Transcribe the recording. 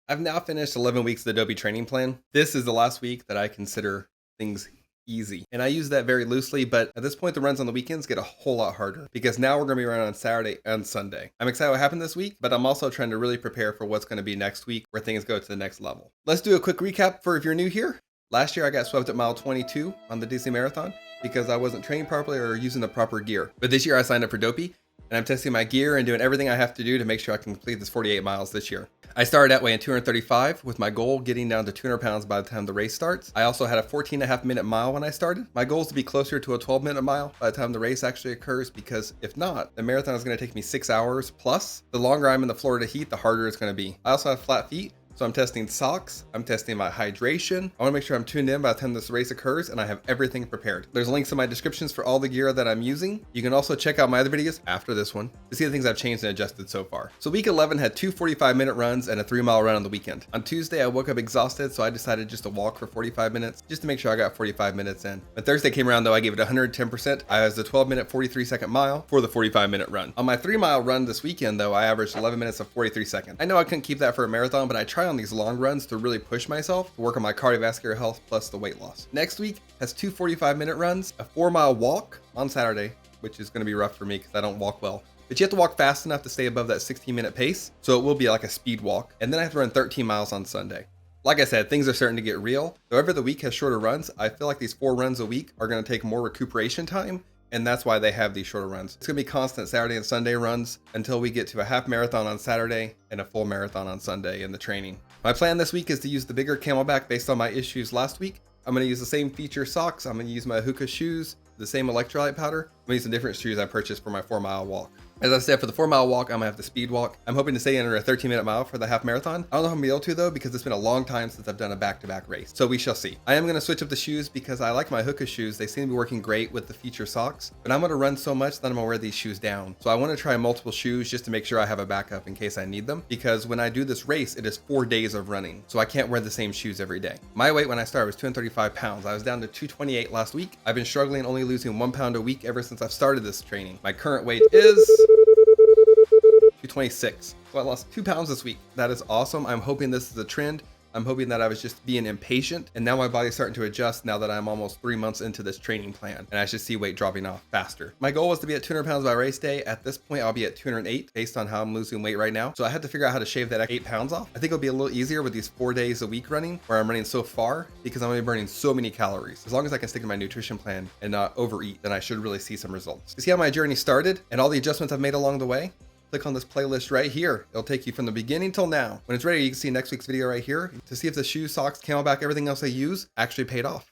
I've now finished 11 weeks of the Dopey training plan. This is the last week that I consider things easy. And I use that very loosely, but at this point, the runs on the weekends get a whole lot harder because now we're going to be running on Saturday and Sunday. I'm excited what happened this week, but I'm also trying to really prepare for what's going to be next week where things go to the next level. Let's do a quick recap for if you're new here. Last year, I got swept at mile 22 on the Disney Marathon because I wasn't training properly or using the proper gear. But this year I signed up for Dopey and I'm testing my gear and doing everything I have to do to make sure I can complete this 48 miles this year. I started at weighing 235 with my goal getting down to 200 pounds by the time the race starts. I also had a 14.5 minute mile when I started. My goal is to be closer to a 12-minute mile by the time the race actually occurs, because if not, the marathon is going to take me 6 hours plus. The longer I'm in the Florida heat, the harder it's going to be. I also have flat feet, so I'm testing socks, I'm testing my hydration. I wanna make sure I'm tuned in by the time this race occurs and I have everything prepared. There's links in my descriptions for all the gear that I'm using. You can also check out my other videos after this one to see the things I've changed and adjusted so far. So week 11 had 2 45-minute runs and a 3-mile run on the weekend. On Tuesday, I woke up exhausted, so I decided just to walk for 45 minutes, just to make sure I got 45 minutes in. When Thursday came around though, I gave it 110%. I was the 12-minute, 43-second mile for the 45-minute run. On my 3-mile run this weekend though, I averaged 11 minutes of 43 seconds. I know I couldn't keep that for a marathon, but I try on these long runs to really push myself to work on my cardiovascular health plus the weight loss. Next week has 2 45-minute runs, a 4-mile walk on Saturday, which is going to be rough for me because I don't walk well. But you have to walk fast enough to stay above that 16-minute pace, so it will be like a speed walk. And then I have to run 13 miles on Sunday. Like I said, things are starting to get real. However, the week has shorter runs. I feel like these 4 runs a week are going to take more recuperation time, and that's why they have these shorter runs. It's gonna be constant Saturday and Sunday runs until we get to a half marathon on Saturday and a full marathon on Sunday in the training. My plan this week is to use the bigger Camelback based on my issues last week. I'm gonna use the same feature socks. I'm gonna use my Hoka shoes, the same electrolyte powder. I'm gonna use some different shoes I purchased for my 4-mile walk. As I said, for the 4-mile walk, I'm gonna have the speed walk. I'm hoping to stay under a 13-minute mile for the half marathon. I don't know if I'm gonna be able to though, because it's been a long time since I've done a back-to-back race. So we shall see. I am gonna switch up the shoes because I like my Hoka shoes. They seem to be working great with the feature socks, but I'm gonna run so much that I'm gonna wear these shoes down. So I wanna try multiple shoes just to make sure I have a backup in case I need them, because when I do this race, it is 4 days of running. So I can't wear the same shoes every day. My weight when I started was 235 pounds. I was down to 228 last week. I've been struggling, only losing 1 pound a week ever since I've started this training. My current weight is 226. So I lost 2 pounds this week. That is awesome. I'm hoping this is a trend. I'm hoping that I was just being impatient, and now my body's starting to adjust now that I'm almost 3 months into this training plan, and I should see weight dropping off faster. My goal was to be at 200 pounds by race day. At this point, I'll be at 208 based on how I'm losing weight right now. So I had to figure out how to shave that 8 pounds off. I think it'll be a little easier with these 4 days a week running, where I'm running so far, because I'm only burning so many calories. As long as I can stick to my nutrition plan and not overeat, then I should really see some results. To see how my journey started and all the adjustments I've made along the way, click on this playlist right here. It'll take you from the beginning till now. When it's ready, you can see next week's video right here to see if the shoes, socks, Camelback, everything else I use actually paid off.